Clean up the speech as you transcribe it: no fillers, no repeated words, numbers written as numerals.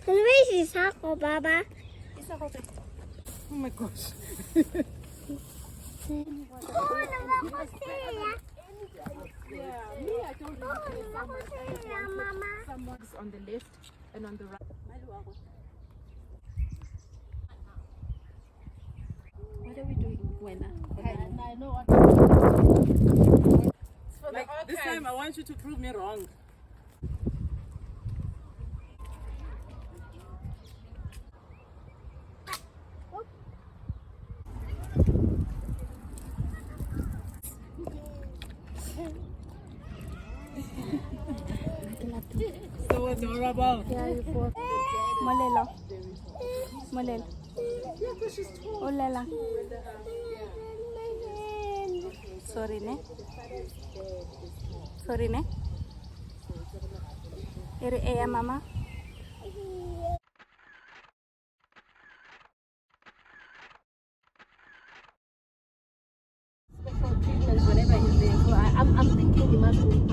Where's his ako, Baba? Oh my gosh. Oh, naman ko siya. Yeah, me, I don't really care so much. I just wanted someone's on the left and on the right. What are we doing, Wena? I know what. Like this time, I want you to prove me wrong. So adorable. Yeah, you both. Molelo. Molelo. Yeah, because she's tall. Olela. Sorry, ne? Sorry, ne? Ere eya mama. Whenever he's there, so I'm thinking he must be